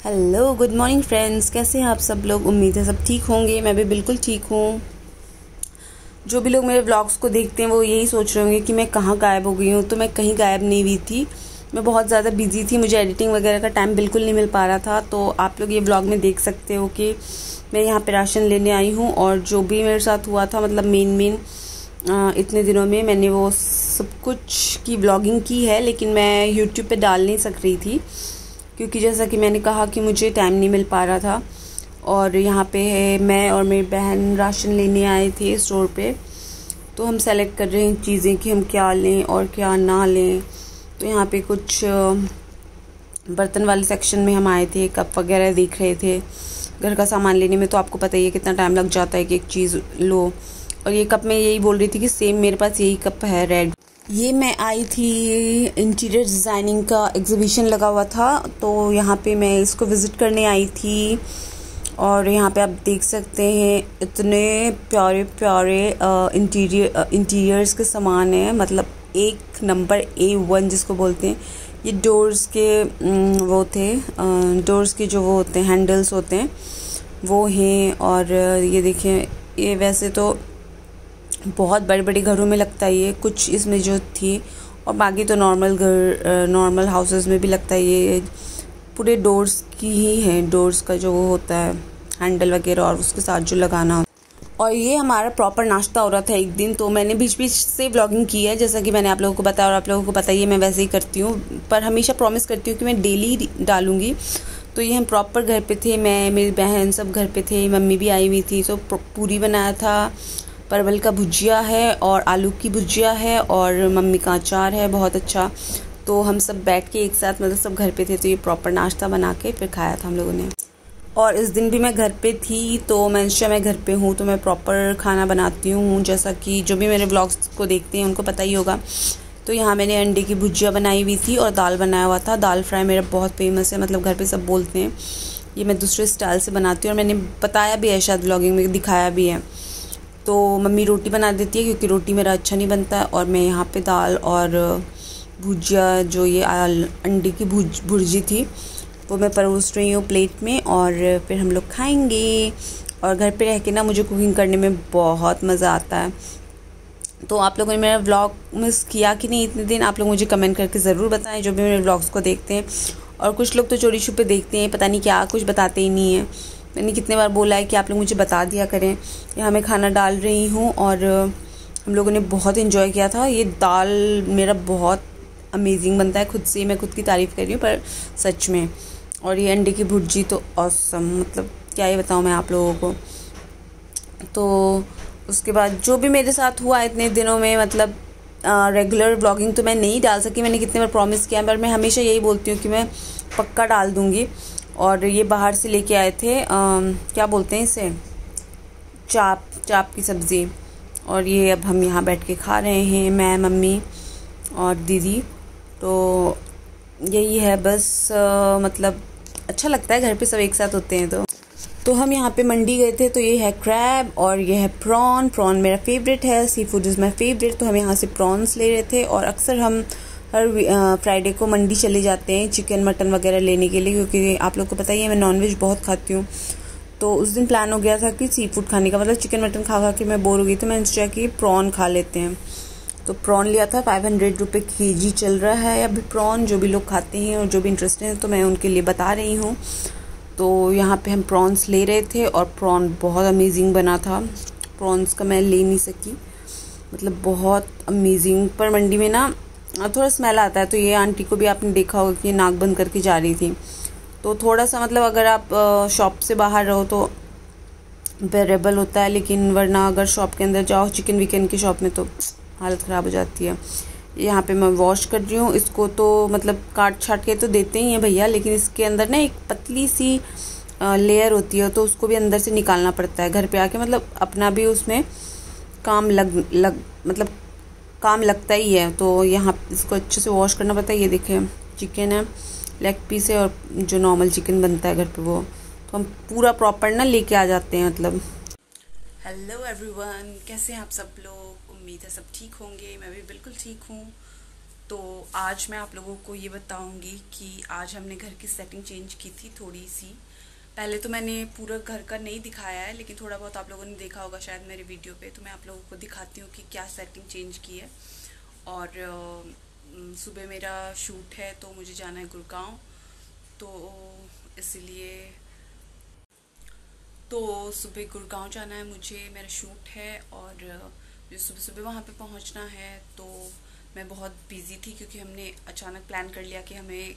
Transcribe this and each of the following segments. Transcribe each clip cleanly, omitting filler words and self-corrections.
Hello good morning friends, कैसे हैं आप सब लोग। उम्मीद है सब ठीक होंगे। मैं भी बिल्कुल ठीक हूँ। जो भी लोग मेरे व्लॉग्स को देखते हैं वो यही सोच रहे होंगे कि मैं कहाँ गायब हो गई हूँ। तो मैं कहीं गायब नहीं हुई थी, मैं बहुत ज़्यादा बिजी थी। मुझे एडिटिंग वगैरह का टाइम बिल्कुल नहीं मिल पा रहा था। तो आप लोग ये व्लॉग में देख सकते हो कि मैं यहाँ पे राशन लेने आई हूँ और जो भी मेरे साथ हुआ था, मतलब मेन इतने दिनों में मैंने वो सब कुछ की व्लॉगिंग की है, लेकिन मैं यूट्यूब पे डाल नहीं सक रही थी क्योंकि जैसा कि मैंने कहा कि मुझे टाइम नहीं मिल पा रहा था। और यहाँ पे है मैं और मेरी बहन राशन लेने आए थे स्टोर पे। तो हम सेलेक्ट कर रहे हैं चीज़ें कि हम क्या लें और क्या ना लें। तो यहाँ पे कुछ बर्तन वाले सेक्शन में हम आए थे, कप वगैरह देख रहे थे। घर का सामान लेने में तो आपको पता ही है कितना टाइम लग जाता है कि एक चीज़ लो। और ये कप मैं यही बोल रही थी कि सेम मेरे पास यही कप है रेड। ये मैं आई थी, इंटीरियर डिज़ाइनिंग का एग्जीबिशन लगा हुआ था, तो यहाँ पे मैं इसको विज़िट करने आई थी। और यहाँ पे आप देख सकते हैं इतने प्यारे प्यारे इंटीरियर्स के सामान हैं, मतलब एक नंबर A1 जिसको बोलते हैं। ये डोर्स के वो थे, डोर्स के जो वो होते हैं हैंडल्स होते हैं वो हैं। और ये देखें, ये वैसे तो बहुत बड़े बड़े घरों में लगता है ये, कुछ इसमें जो थी। और बाकी तो नॉर्मल घर, नॉर्मल हाउसेस में भी लगता है ये। पूरे डोर्स की ही है, डोर्स का जो वो होता है हैंडल वगैरह और उसके साथ जो लगाना होता है। और ये हमारा प्रॉपर नाश्ता हो रहा था एक दिन। तो मैंने बीच बीच से व्लॉगिंग की है, जैसा कि मैंने आप लोगों को बताया और आप लोगों को पता ही है मैं वैसे ही करती हूँ, पर हमेशा प्रॉमिस करती हूँ कि मैं डेली डालूंगी। तो ये हम प्रॉपर घर पे थे, मैं मेरी बहन सब घर पे थे, मम्मी भी आई हुई थी। तो पूरी बनाया था, परवल का भुजिया है और आलू की भुजिया है और मम्मी का अचार है बहुत अच्छा। तो हम सब बैठ के एक साथ, मतलब सब घर पे थे, तो ये प्रॉपर नाश्ता बना के फिर खाया था हम लोगों ने। और इस दिन भी मैं घर पे थी, तो मैं घर पे हूँ तो मैं प्रॉपर खाना बनाती हूँ, जैसा कि जो भी मेरे व्लॉग्स को देखते हैं उनको पता ही होगा। तो यहाँ मैंने अंडे की भुजिया बनाई हुई थी और दाल बनाया हुआ था। दाल फ्राई मेरा बहुत फेमस है, मतलब घर पे सब बोलते हैं। ये मैं दूसरे स्टाइल से बनाती हूँ और मैंने बताया भी है, शायद व्लॉगिंग में दिखाया भी है। तो मम्मी रोटी बना देती है क्योंकि रोटी मेरा अच्छा नहीं बनता है। और मैं यहाँ पे दाल और भुजिया, जो ये अंडे की भुर्जी थी, वो मैं परोस रही हूँ प्लेट में और फिर हम लोग खाएंगे। और घर पे रह के ना मुझे कुकिंग करने में बहुत मज़ा आता है। तो आप लोगों ने मेरा व्लॉग मिस किया कि नहीं इतने दिन, आप लोग मुझे कमेंट करके ज़रूर बताएं, जो भी मेरे व्लॉग्स को देखते हैं। और कुछ लोग तो चोरी छुपे देखते हैं, पता नहीं क्या, कुछ बताते ही नहीं हैं। मैंने कितने बार बोला है कि आप लोग मुझे बता दिया करें। यहाँ मैं खाना डाल रही हूँ और हम लोगों ने बहुत इन्जॉय किया था। ये दाल मेरा बहुत अमेजिंग बनता है, खुद से मैं खुद की तारीफ़ कर रही हूँ पर सच में। और ये अंडे की भुर्जी तो ऑसम, मतलब क्या ही बताऊँ मैं आप लोगों को। तो उसके बाद जो भी मेरे साथ हुआ इतने दिनों में, मतलब रेगुलर ब्लॉगिंग तो मैं नहीं डाल सकी, मैंने कितने बार प्रॉमिस किया, पर मैं हमेशा यही बोलती हूँ कि मैं पक्का डाल दूँगी। और ये बाहर से लेके आए थे, क्या बोलते हैं इसे, चाप की सब्ज़ी। और ये अब हम यहाँ बैठ के खा रहे हैं, मैं, मम्मी और दीदी। तो यही है बस, मतलब अच्छा लगता है घर पे सब एक साथ होते हैं। तो हम यहाँ पे मंडी गए थे, तो ये है क्रैब और ये है प्रॉन मेरा फेवरेट है, sea food is my favourite. तो हम यहाँ से प्रॉन्स ले रहे थे। और अक्सर हम हर फ्राइडे को मंडी चले जाते हैं चिकन मटन वगैरह लेने के लिए, क्योंकि आप लोग को पता ही है मैं नॉनवेज बहुत खाती हूँ। तो उस दिन प्लान हो गया था कि सी फूड खाने का, मतलब चिकन मटन खा खा के मैं बोर हो गई, तो मैंने सोचा कि प्रॉन खा लेते हैं। तो प्रॉन लिया था, 500 रुपये KG चल रहा है अभी प्रॉन। जो भी लोग खाते हैं और जो भी इंटरेस्टेड हैं तो मैं उनके लिए बता रही हूँ। तो यहाँ पे हम प्रॉन्स ले रहे थे और प्रॉन बहुत अमेजिंग बना था। प्रॉन्स का मैं ले नहीं सकी, मतलब बहुत अमेजिंग। पर मंडी में ना थोड़ा स्मेल आता है, तो ये आंटी को भी आपने देखा होगा कि नाक बंद करके जा रही थी। तो थोड़ा सा, मतलब अगर आप शॉप से बाहर रहो तो बेरेबल होता है, लेकिन वरना अगर शॉप के अंदर जाओ चिकन विकन की शॉप में तो हालत ख़राब हो जाती है। यहाँ पे मैं वॉश कर रही हूँ इसको, तो मतलब काट छाट के तो देते ही हैं भैया, लेकिन इसके अंदर ना एक पतली सी लेयर होती है, तो उसको भी अंदर से निकालना पड़ता है घर पे आके। मतलब अपना भी उसमें काम मतलब काम लगता ही है। तो यहाँ इसको अच्छे से वॉश करना पड़ता है। ये देखें चिकन है, लेग पीस है और जो नॉर्मल चिकन बनता है घर पे वो, तो हम पूरा प्रॉपर ना लेके आ जाते हैं। मतलब हेलो एवरीवन, कैसे हैं आप सब लोग। उम्मीद है सब ठीक होंगे, मैं भी बिल्कुल ठीक हूँ। तो आज मैं आप लोगों को ये बताऊंगी कि आज हमने घर की सेटिंग चेंज की थी थोड़ी सी। पहले तो मैंने पूरा घर का नहीं दिखाया है, लेकिन थोड़ा बहुत आप लोगों ने देखा होगा शायद मेरे वीडियो पे, तो मैं आप लोगों को दिखाती हूँ कि क्या सेटिंग चेंज की है। और सुबह मेरा शूट है तो मुझे जाना है गुड़गांव, तो इसलिए सुबह गुड़गांव जाना है मुझे, मेरा शूट है और मुझे सुबह सुबह वहाँ पे पहुँचना है। तो मैं बहुत बिज़ी थी क्योंकि हमने अचानक प्लान कर लिया कि हमें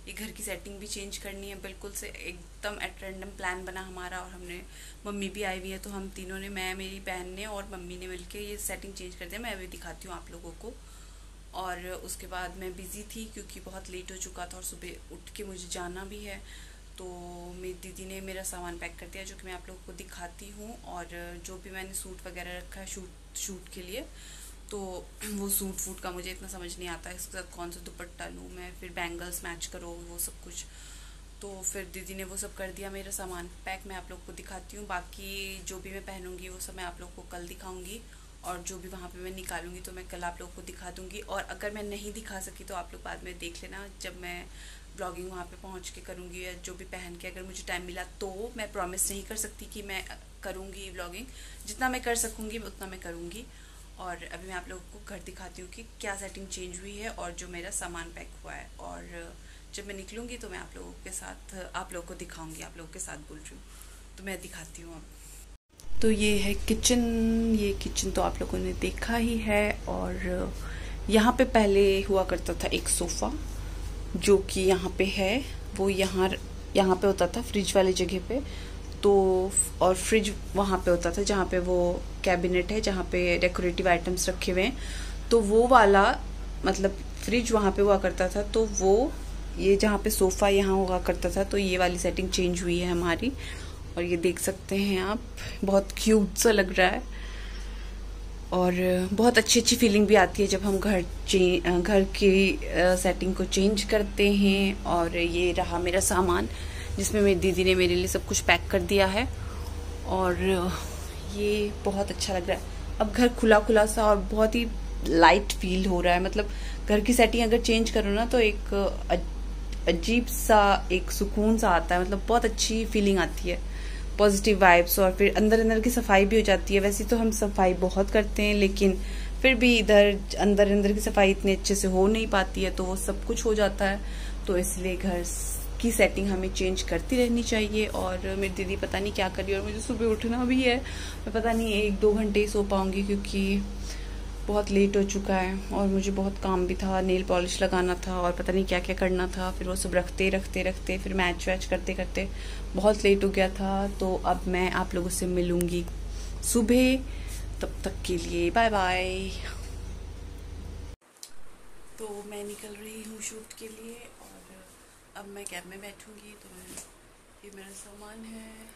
ये घर की सेटिंग भी चेंज करनी है। बिल्कुल से एकदम एट रैंडम प्लान बना हमारा, और हमने मम्मी भी आई हुई है तो हम तीनों ने, मैं, मेरी बहन ने और मम्मी ने मिलके ये सेटिंग चेंज कर दिया। मैं अभी दिखाती हूँ आप लोगों को। और उसके बाद मैं बिज़ी थी क्योंकि बहुत लेट हो चुका था और सुबह उठ के मुझे जाना भी है। तो मेरी दीदी ने मेरा सामान पैक कर दिया, जो कि मैं आप लोगों को दिखाती हूँ। और जो भी मैंने सूट वगैरह रखा है शूट के लिए, तो वो सूट का मुझे इतना समझ नहीं आता है इसके साथ कौन सा दुपट्टा लूँ मैं, फिर बैंगल्स मैच करो, वो सब कुछ। तो फिर दीदी ने वो सब कर दिया, मेरा सामान पैक। मैं आप लोग को दिखाती हूँ, बाकी जो भी मैं पहनूंगी वो सब मैं आप लोग को कल दिखाऊंगी, और जो भी वहाँ पे मैं निकालूंगी तो मैं कल आप लोग को दिखा दूंगी। और अगर मैं नहीं दिखा सकी तो आप लोग बाद में देख लेना, जब मैं ब्लॉगिंग वहाँ पे पहुँच के करूँगी या जो भी पहन के, अगर मुझे टाइम मिला तो। मैं प्रॉमिस नहीं कर सकती कि मैं करूँगी ब्लॉगिंग, जितना मैं कर सकूँगी उतना मैं करूँगी। और अभी मैं आप लोगों को घर दिखाती हूँ कि क्या सेटिंग चेंज हुई है और जो मेरा सामान पैक हुआ है। और जब मैं निकलूँगी तो मैं आप लोगों के साथ, आप लोगों को दिखाऊँगी, आप लोगों के साथ बोल रही हूँ, तो मैं दिखाती हूँ अब। तो ये है किचन। ये किचन तो आप लोगों ने देखा ही है। और यहाँ पे पहले हुआ करता था एक सोफ़ा, जो कि यहाँ पे है, वो यहाँ पे होता था फ्रिज वाली जगह पे। तो और फ्रिज वहाँ पे होता था जहाँ पे वो कैबिनेट है, जहाँ पे डेकोरेटिव आइटम्स रखे हुए हैं। तो वो वाला मतलब फ्रिज वहाँ पे हुआ करता था, तो वो ये जहाँ पे सोफ़ा यहाँ हुआ करता था, तो ये वाली सेटिंग चेंज हुई है हमारी। और ये देख सकते हैं आप, बहुत क्यूट सा लग रहा है और बहुत अच्छी फीलिंग भी आती है जब हम घर की सेटिंग को चेंज करते हैं। और ये रहा मेरा सामान, जिसमें मेरी दीदी ने मेरे लिए सब कुछ पैक कर दिया है, और ये बहुत अच्छा लग रहा है। अब घर खुला खुला सा और बहुत ही लाइट फील हो रहा है। मतलब घर की सेटिंग अगर चेंज करो ना तो एक अजीब सा एक सुकून सा आता है, मतलब बहुत अच्छी फीलिंग आती है, पॉजिटिव वाइब्स। और फिर अंदर की सफाई भी हो जाती है। वैसे तो हम सफाई बहुत करते हैं, लेकिन फिर भी इधर अंदर की सफाई इतने अच्छे से हो नहीं पाती है, तो वो सब कुछ हो जाता है। तो इसलिए घर की सेटिंग हमें चेंज करती रहनी चाहिए। और मेरी दीदी पता नहीं क्या कर रही है, और मुझे सुबह उठना भी है। मैं पता नहीं 1-2 घंटे ही सो पाऊंगी क्योंकि बहुत लेट हो चुका है और मुझे बहुत काम भी था, नेल पॉलिश लगाना था और पता नहीं क्या क्या करना था। फिर वो सब रखते फिर मैच वैच करते बहुत लेट हो गया था। तो अब मैं आप लोगों से मिलूंगी सुबह, तब तक के लिए बाय बाय। तो मैं निकल रही हूँ शूट के लिए, और अब मैं कैब में बैठूंगी। तो ये मेरा सामान है।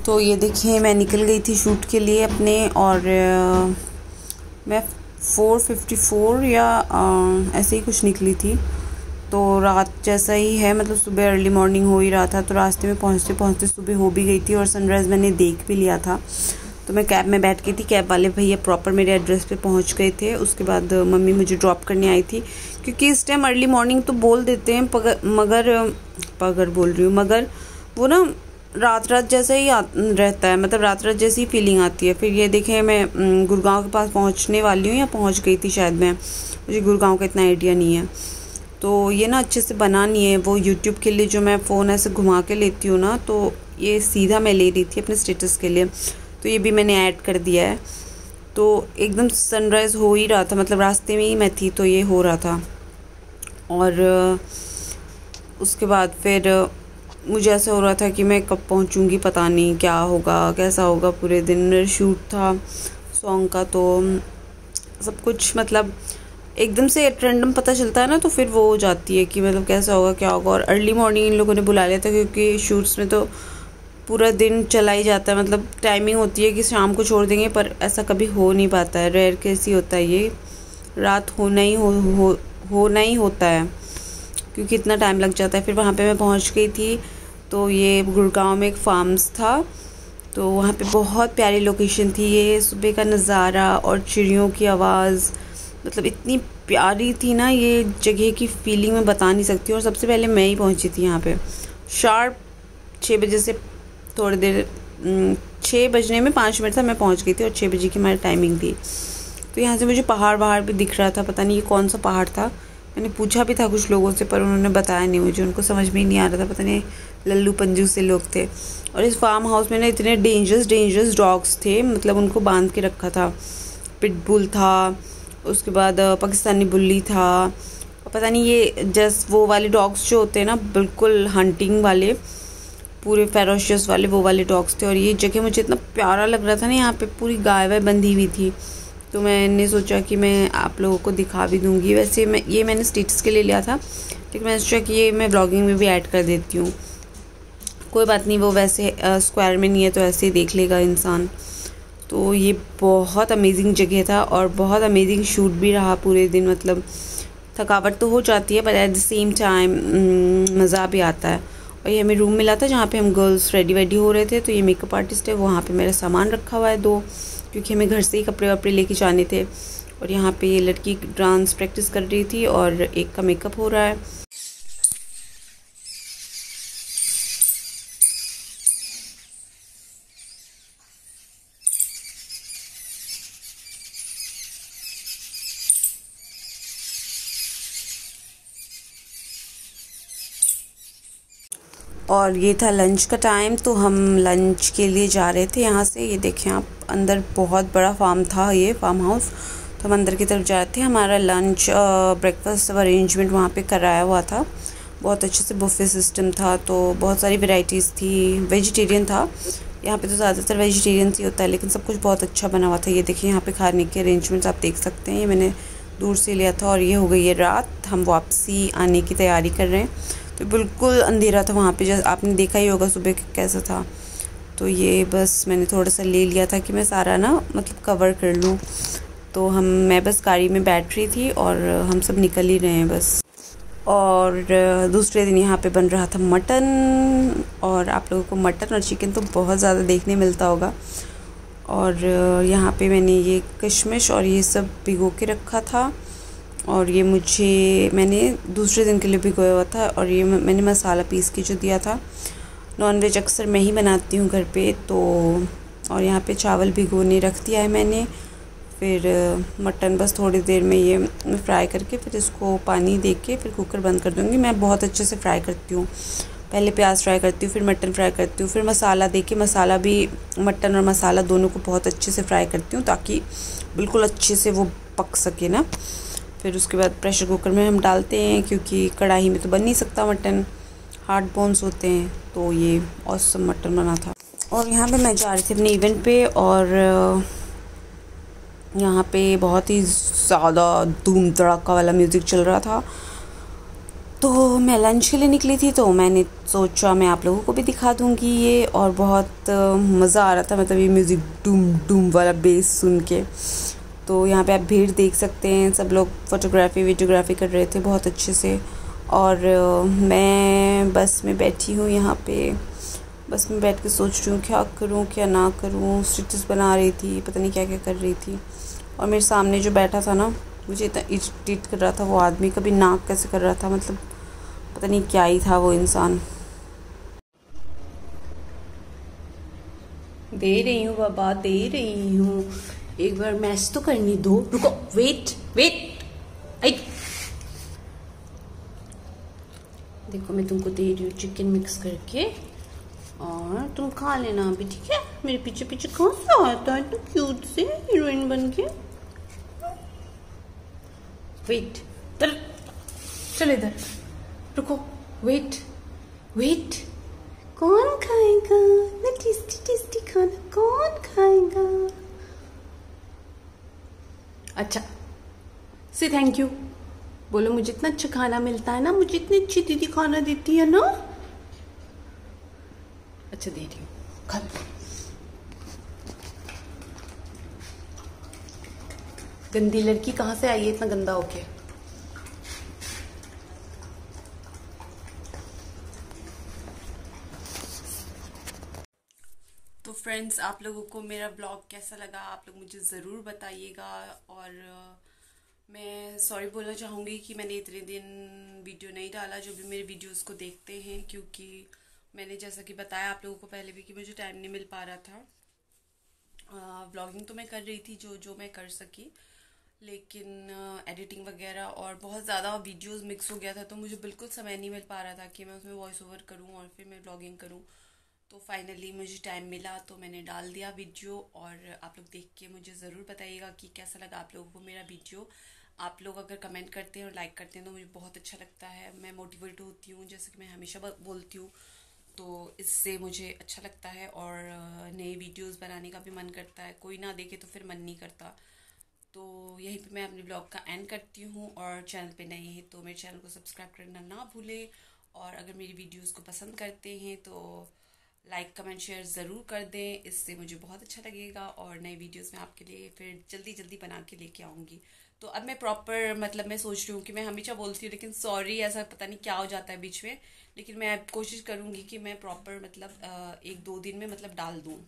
तो ये देखिए, मैं निकल गई थी शूट के लिए अपने, और मैं 4:54 या ऐसे ही कुछ निकली थी। तो रात जैसा ही है, मतलब सुबह अर्ली मॉर्निंग हो ही रहा था। तो रास्ते में पहुँचते सुबह हो भी गई थी और सनराइज़ मैंने देख भी लिया था। तो मैं कैब में बैठ गई थी। कैब वाले भैया प्रॉपर मेरे एड्रेस पे पहुंच गए थे। उसके बाद मम्मी मुझे ड्रॉप करने आई थी, क्योंकि इस टाइम अर्ली मॉर्निंग तो बोल देते हैं, मगर वो ना रात जैसा ही रहता है, मतलब रात जैसी ही फीलिंग आती है। फिर ये देखें, मैं गुड़गांव के पास पहुंचने वाली हूँ या पहुंच गई थी शायद मैं, मुझे गुड़गांव का इतना आइडिया नहीं है। तो ये ना अच्छे से बना नहीं है। वो यूट्यूब के लिए जो मैं फ़ोन ऐसे घुमा के लेती हूँ ना, तो ये सीधा मैं ले रही थी अपने स्टेटस के लिए, तो ये भी मैंने ऐड कर दिया है। तो एकदम सनराइज़ हो ही रहा था, मतलब रास्ते में ही मैं थी, तो ये हो रहा था। और उसके बाद फिर मुझे ऐसा हो रहा था कि मैं कब पहुंचूंगी, पता नहीं क्या होगा, कैसा होगा। पूरे दिन शूट था सॉन्ग का, तो सब कुछ मतलब एकदम से रैंडम पता चलता है ना, तो फिर वो हो जाती है कि मतलब कैसा होगा, क्या होगा। और अर्ली मॉर्निंग इन लोगों ने बुला लिया था, क्योंकि शूट्स में तो पूरा दिन चला ही जाता है। मतलब टाइमिंग होती है कि शाम को छोड़ देंगे, पर ऐसा कभी हो नहीं पाता है, रेयर केस ही होता है ये। रात होना ही होता है, क्योंकि इतना टाइम लग जाता है। फिर वहाँ पे मैं पहुँच गई थी। तो ये गुड़गांव में एक फार्म्स था, तो वहाँ पे बहुत प्यारी लोकेशन थी। ये सुबह का नज़ारा और चिड़ियों की आवाज़ मतलब इतनी प्यारी थी ना, ये जगह की फीलिंग मैं बता नहीं सकती। और सबसे पहले मैं ही पहुँची थी यहाँ पे शार्प 6 बजे से थोड़ी देर 6 बजने में 5 मिनट था, मैं पहुँच गई थी और 6 बजे की हमारी टाइमिंग थी। तो यहाँ से मुझे पहाड़ भी दिख रहा था, पता नहीं ये कौन सा पहाड़ था। मैंने पूछा भी था कुछ लोगों से पर उन्होंने बताया नहीं मुझे, उनको समझ में ही नहीं आ रहा था, पता नहीं लल्लू पंजू से लोग थे। और इस फार्म हाउस में ना इतने डेंजरस डॉग्स थे, मतलब उनको बांध के रखा था। पिटबुल था, उसके बाद पाकिस्तानी बुल्ली था, और पता नहीं ये जस्ट वो वाले डॉग्स जो होते हैं ना बिल्कुल हंटिंग वाले, पूरे फेरोशियस वाले वो वाले डॉग्स थे। और ये जगह मुझे इतना प्यारा लग रहा था ना, यहाँ पे पूरी गाय वाय बंधी हुई थी। तो मैंने सोचा कि मैं आप लोगों को दिखा भी दूँगी। वैसे मैंने स्टेटस के लिए लिया था, लेकिन मैंने सोचा कि ये मैं व्लॉगिंग में भी ऐड कर देती हूँ। कोई बात नहीं, वो वैसे स्क्वायर में नहीं है तो ऐसे ही देख लेगा इंसान। तो ये बहुत अमेजिंग जगह था और बहुत अमेजिंग शूट भी रहा पूरे दिन। मतलब थकावट तो हो जाती है but at the same time मज़ा भी आता है। और ये हमें रूम मिला था जहाँ पे हम गर्ल्स रेडी हो रहे थे। तो ये मेकअप आर्टिस्ट है, वहाँ पे मेरा सामान रखा हुआ है 2, क्योंकि हमें घर से ही कपड़े वपड़े लेके जाने थे। और यहाँ पे ये लड़की डांस प्रैक्टिस कर रही थी और एक का मेकअप हो रहा है। और ये था लंच का टाइम, तो हम लंच के लिए जा रहे थे यहाँ से। ये देखें आप, अंदर बहुत बड़ा फार्म था ये फार्म हाउस, तो हम अंदर की तरफ जा रहे थे। हमारा लंच ब्रेकफास्ट सब अरेंजमेंट वहाँ पे कराया हुआ था, बहुत अच्छे से बुफे सिस्टम था। तो बहुत सारी वैरायटीज़ थी, वेजिटेरियन था यहाँ पे, तो ज़्यादातर वेजिटेरियन ही होता है, लेकिन सब कुछ बहुत अच्छा बना हुआ था। ये देखिए यहाँ पे खाने के अरेंजमेंट्स आप देख सकते हैं, ये मैंने दूर से लिया था। और ये हो गई है रात, हम वापसी आने की तैयारी कर रहे हैं। तो बिल्कुल अंधेरा था वहाँ पे, जैसे आपने देखा ही होगा सुबह कैसा था। तो ये बस मैंने थोड़ा सा ले लिया था कि मैं सारा ना मतलब कवर कर लूँ। तो मैं बस गाड़ी में बैठ रही थी और हम सब निकल ही रहे हैं बस। और दूसरे दिन यहाँ पे बन रहा था मटन, और आप लोगों को मटन और चिकन तो बहुत ज़्यादा देखने मिलता होगा। और यहाँ पे मैंने ये किशमिश और ये सब भिगो के रखा था, और ये मैंने दूसरे दिन के लिए भिगोया हुआ था। और ये मैंने मसाला पीस के जो दिया था। नॉनवेज अक्सर मैं ही बनाती हूँ घर पे, तो और यहाँ पे चावल भिगोने रख दिया है मैंने। फिर मटन बस थोड़ी देर में ये मैं फ्राई करके फिर इसको पानी दे के फिर कुकर बंद कर दूँगी। मैं बहुत अच्छे से फ्राई करती हूँ, पहले प्याज फ्राई करती हूँ, फिर मटन फ्राई करती हूँ, फिर मसाला दे के मसाला भी, मटन और मसाला दोनों को बहुत अच्छे से फ्राई करती हूँ ताकि बिल्कुल अच्छे से वो पक सके ना। फिर उसके बाद प्रेशर कुकर में हम डालते हैं, क्योंकि कढ़ाई में तो बन नहीं सकता मटन, हार्ड बोन्स होते हैं। तो ये ऑसम मटन बना था। और यहाँ पे मैं जा रही थी अपने इवेंट पे, और यहाँ पे बहुत ही ज़्यादा धूम धड़ाका वाला म्यूज़िक चल रहा था। तो मैं लंच के लिए निकली थी, तो मैंने सोचा मैं आप लोगों को भी दिखा दूँगी ये। और बहुत मज़ा आ रहा था, मतलब ये म्यूज़िक डूम डूम वाला बेस सुन के। तो यहाँ पे आप भीड़ देख सकते हैं, सब लोग वीडियोग्राफी कर रहे थे बहुत अच्छे से। और मैं बस में बैठी हूँ यहाँ पे, बस में बैठ के सोच रही हूँ क्या करूँ क्या ना करूँ। स्टेटस बना रही थी, पता नहीं क्या क्या कर रही थी। और मेरे सामने जो बैठा था ना, मुझे इतना इरिटेट कर रहा था वो आदमी, कभी नाक कैसे कर रहा था, मतलब पता नहीं क्या ही था वो इंसान। दे रही हूँ बाबा, दे रही हूँ, एक बार मैच तो करनी दो, रुको, वेट आई। देखो मैं तुमको दे रही हूँ चिकन मिक्स करके, और तुम खा लेना अभी, ठीक है। मेरे पीछे पीछे कहाँ से आता है तो क्यूट से हीरोइन बन के। वेट, चल इधर, रुको, वेट, कौन खाएगा ना टेस्टी टेस्टी खाना, कौन खाएगा? अच्छा, से थैंक यू बोलो, मुझे इतना अच्छा खाना मिलता है ना, मुझे इतनी अच्छी दीदी खाना देती है ना। अच्छा दे रही हूँ, खा। गंदी लड़की कहाँ से आई है इतना गंदा होके। तो फ्रेंड्स, आप लोगों को मेरा ब्लॉग कैसा लगा आप लोग मुझे ज़रूर बताइएगा। और मैं सॉरी बोलना चाहूँगी कि मैंने इतने दिन वीडियो नहीं डाला, जो भी मेरे वीडियोस को देखते हैं, क्योंकि मैंने जैसा कि बताया आप लोगों को पहले भी कि मुझे टाइम नहीं मिल पा रहा था। व्लॉगिंग तो मैं कर रही थी जो जो मैं कर सकी, लेकिन एडिटिंग वगैरह और बहुत ज़्यादा वीडियोस मिक्स हो गया था, तो मुझे बिल्कुल समय नहीं मिल पा रहा था कि मैं उसमें वॉइस ओवर करूँ और फिर मैं व्लॉगिंग करूँ। तो फाइनली मुझे टाइम मिला तो मैंने डाल दिया वीडियो, और आप लोग देख के मुझे ज़रूर बताइएगा कि कैसा लगा आप लोगों को मेरा वीडियो। आप लोग अगर कमेंट करते हैं और लाइक करते हैं तो मुझे बहुत अच्छा लगता है, मैं मोटिवेट होती हूँ, जैसे कि मैं हमेशा बोलती हूँ। तो इससे मुझे अच्छा लगता है और नए वीडियोस बनाने का भी मन करता है। कोई ना देखे तो फिर मन नहीं करता। तो यहीं पे मैं अपने ब्लॉग का एंड करती हूँ, और चैनल पे नए हैं तो मेरे चैनल को सब्सक्राइब करना ना भूलें। और अगर मेरी वीडियोस को पसंद करते हैं तो लाइक कमेंट शेयर ज़रूर कर दें, इससे मुझे बहुत अच्छा लगेगा। और नई वीडियोस में आपके लिए फिर जल्दी जल्दी बना के लेके आऊँगी। तो अब मैं प्रॉपर मतलब मैं सोच रही हूँ कि मैं हमेशा बोलती हूँ, लेकिन सॉरी ऐसा पता नहीं क्या हो जाता है बीच में। लेकिन मैं अब कोशिश करूँगी कि मैं प्रॉपर मतलब 1-2 दिन में मतलब डाल दूँ।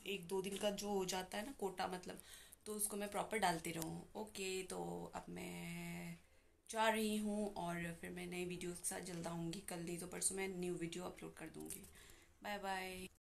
1-2 दिन का जो हो जाता है ना कोटा, मतलब तो उसको मैं प्रॉपर डालती रहूँ। ओके, तो अब मैं जा रही हूँ और फिर मैं नई वीडियोस के साथ जल्द आऊँगी। कल नहीं तो परसों मैं न्यू वीडियो अपलोड कर दूँगी। Bye bye.